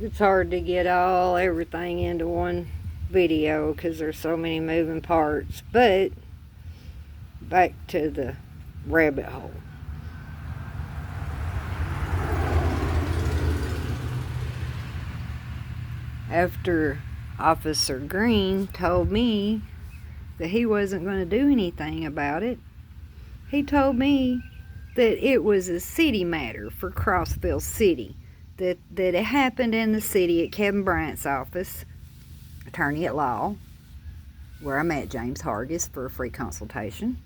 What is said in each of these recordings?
It's hard to get everything into one video because there's so many moving parts. But back to the rabbit hole. After Officer Green told me that he wasn't going to do anything about it, he told me that it was a city matter for Crossville City. That it happened in the city at Kevin Bryant's office, attorney at law, where I met James Hargis for a free consultation.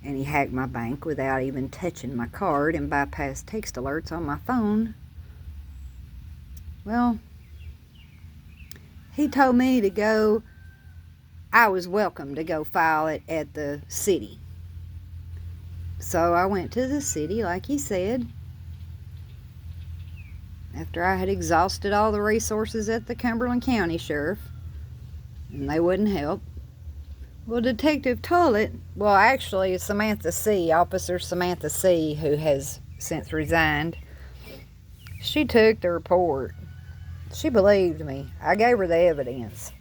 And he hacked my bank without even touching my card and bypassed text alerts on my phone. Well, he told me to go. I was welcome to go file it at the city. So I went to the city, like he said, after I had exhausted all the resources at the Cumberland County Sheriff, and they wouldn't help. Well, Detective Tullett, actually Samantha C., Officer Samantha C., who has since resigned, she took the report. She believed me. I gave her the evidence.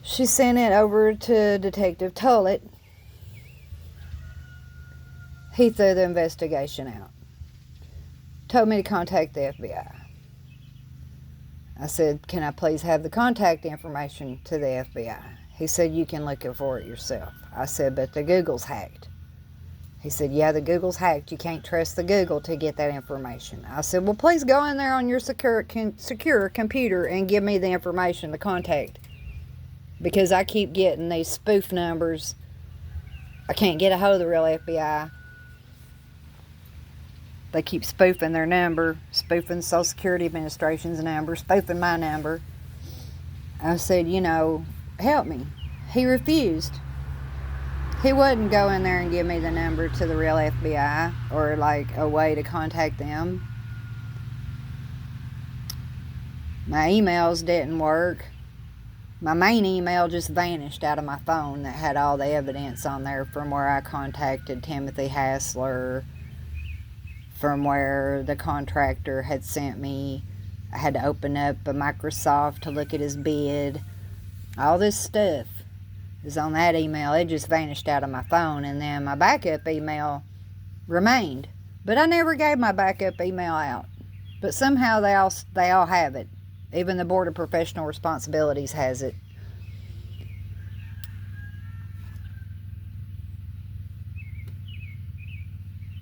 She sent it over to Detective Tullett. He threw the investigation out. Told me to contact the FBI. I said, can I please have the contact information to the FBI? He said, you can look for it yourself. I said, but the Google's hacked. He said, yeah, the Google's hacked. You can't trust the Google to get that information. I said, well, please go in there on your secure computer and give me the information, the contact. Because I keep getting these spoof numbers. I can't get a hold of the real FBI. They keep spoofing their number, spoofing Social Security Administration's number, spoofing my number. I said, help me. He refused. He wouldn't go in there and give me the number to the real FBI or like a way to contact them. My emails didn't work. My main email just vanished out of my phone that had all the evidence on there from where I contacted Timothy Hassler, from where the contractor had sent me. I had to open up a Microsoft to look at his bid. All this stuff is on that email. It just vanished out of my phone, and then my backup email remained. But I never gave my backup email out. But somehow they all have it. Even the Board of Professional Responsibilities has it.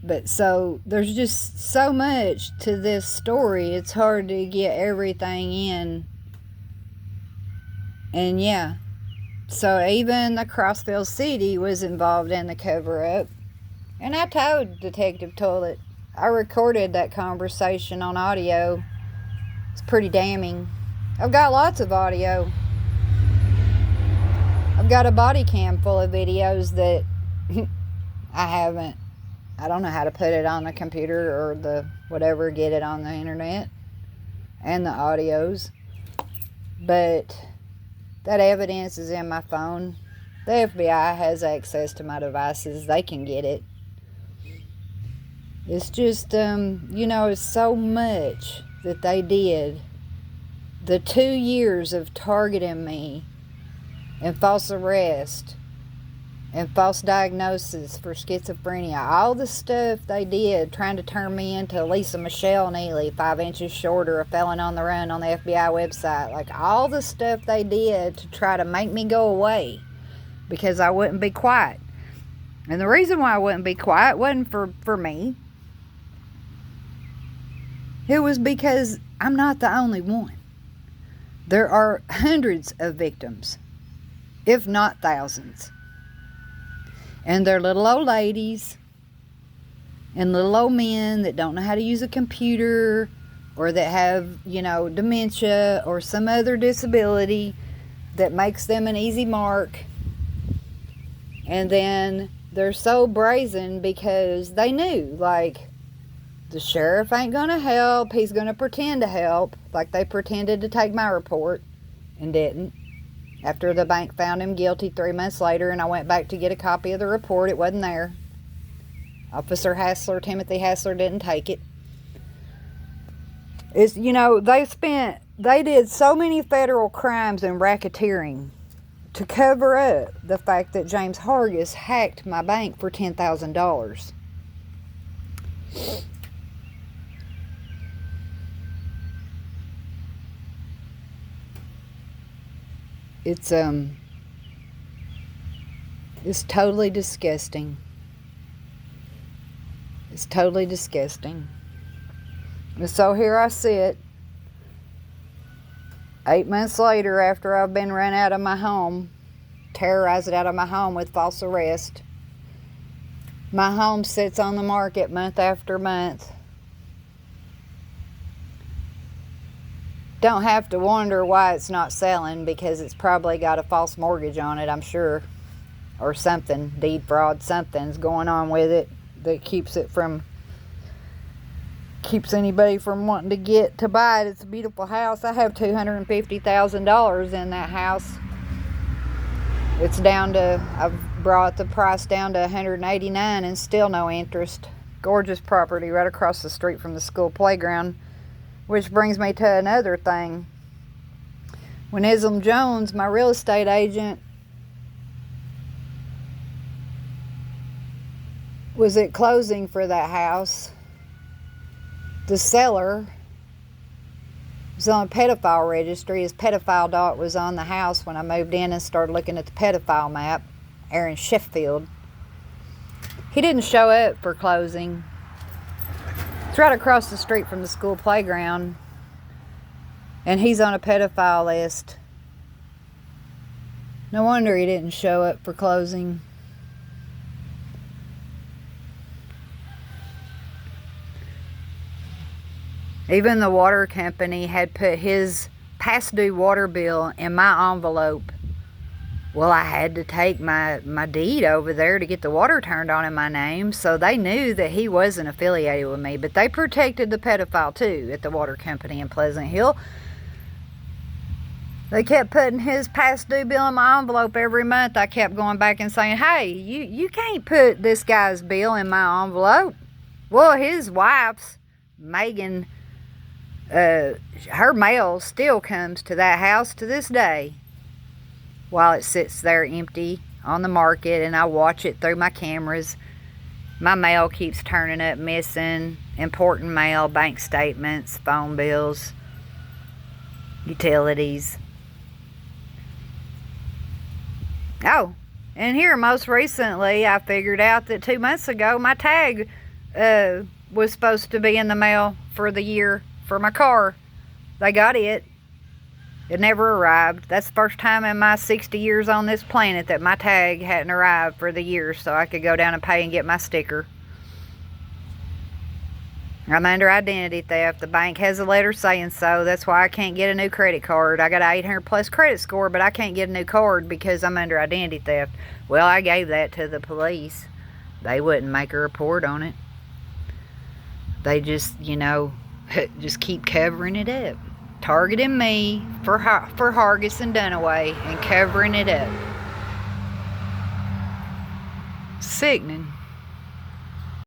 But so there's just so much to this story. It's hard to get everything in. And yeah, so even the Crossville City was involved in the cover-up. And I told Detective Tullett, I recorded that conversation on audio. It's pretty damning. I've got lots of audio. I've got a body cam full of videos that I don't know how to put it on the computer or the whatever, get it on the internet, and the audios. But that evidence is in my phone. The FBI has access to my devices. They can get it. It's just, it's so much that they did. The 2 years of targeting me and false arrest and false diagnosis for schizophrenia, all the stuff they did trying to turn me into Lisa Michelle Neely, 5 inches shorter, a felon on the run on the FBI website. Like, all the stuff they did to try to make me go away because I wouldn't be quiet. And the reason why I wouldn't be quiet wasn't for me. It was because I'm not the only one. There are hundreds of victims, if not thousands. And they're little old ladies and little old men that don't know how to use a computer, or that have, dementia or some other disability that makes them an easy mark. And then they're so brazen because they knew, like, the sheriff ain't gonna help. He's gonna pretend to help, like they pretended to take my report and didn't. After the bank found him guilty 3 months later and I went back to get a copy of the report, it wasn't there. Officer Hassler, Timothy Hassler, didn't take it. Is, you know, they did so many federal crimes and racketeering to cover up the fact that James Hargis hacked my bank for $10,000. It's totally disgusting. It's totally disgusting. And so here I sit 8 months later after I've been run out of my home, terrorized out of my home with false arrest. My home sits on the market month after month. Don't have to wonder why it's not selling, because it's probably got a false mortgage on it, I'm sure. Or something, deed fraud, something's going on with it that keeps anybody from wanting to get to buy it. It's a beautiful house. I have $250,000 in that house. It's down to, I've brought the price down to $189 and still no interest. Gorgeous property right across the street from the school playground. Which brings me to another thing. When Islam Jones, my real estate agent, was at closing for that house, the seller was on a pedophile registry. His pedophile dot was on the house when I moved in and started looking at the pedophile map. Aaron Sheffield. He didn't show up for closing. It's right across the street from the school playground, and he's on a pedophile list. No wonder he didn't show up for closing. Even the water company had put his past due water bill in my envelope. Well, I had to take my deed over there to get the water turned on in my name, so they knew that he wasn't affiliated with me. But they protected the pedophile too at the water company in Pleasant Hill. They kept putting his past due bill in my envelope every month. I kept going back and saying, hey, you can't put this guy's bill in my envelope. Well, his wife's, Megan, her mail still comes to that house to this day, while it sits there empty on the market, and I watch it through my cameras. My mail keeps turning up missing. Important mail, bank statements, phone bills, utilities. Oh, and here most recently I figured out that 2 months ago my tag was supposed to be in the mail for the year for my car. They got it. It never arrived. That's the first time in my 60 years on this planet that my tag hadn't arrived for the year, so I could go down and pay and get my sticker. I'm under identity theft. The bank has a letter saying so. That's why I can't get a new credit card. I got an 800 plus credit score, but I can't get a new card because I'm under identity theft. Well, I gave that to the police. They wouldn't make a report on it. They just, you know, just keep covering it up. Targeting me for Hargis and Dunaway and covering it up. Sickening.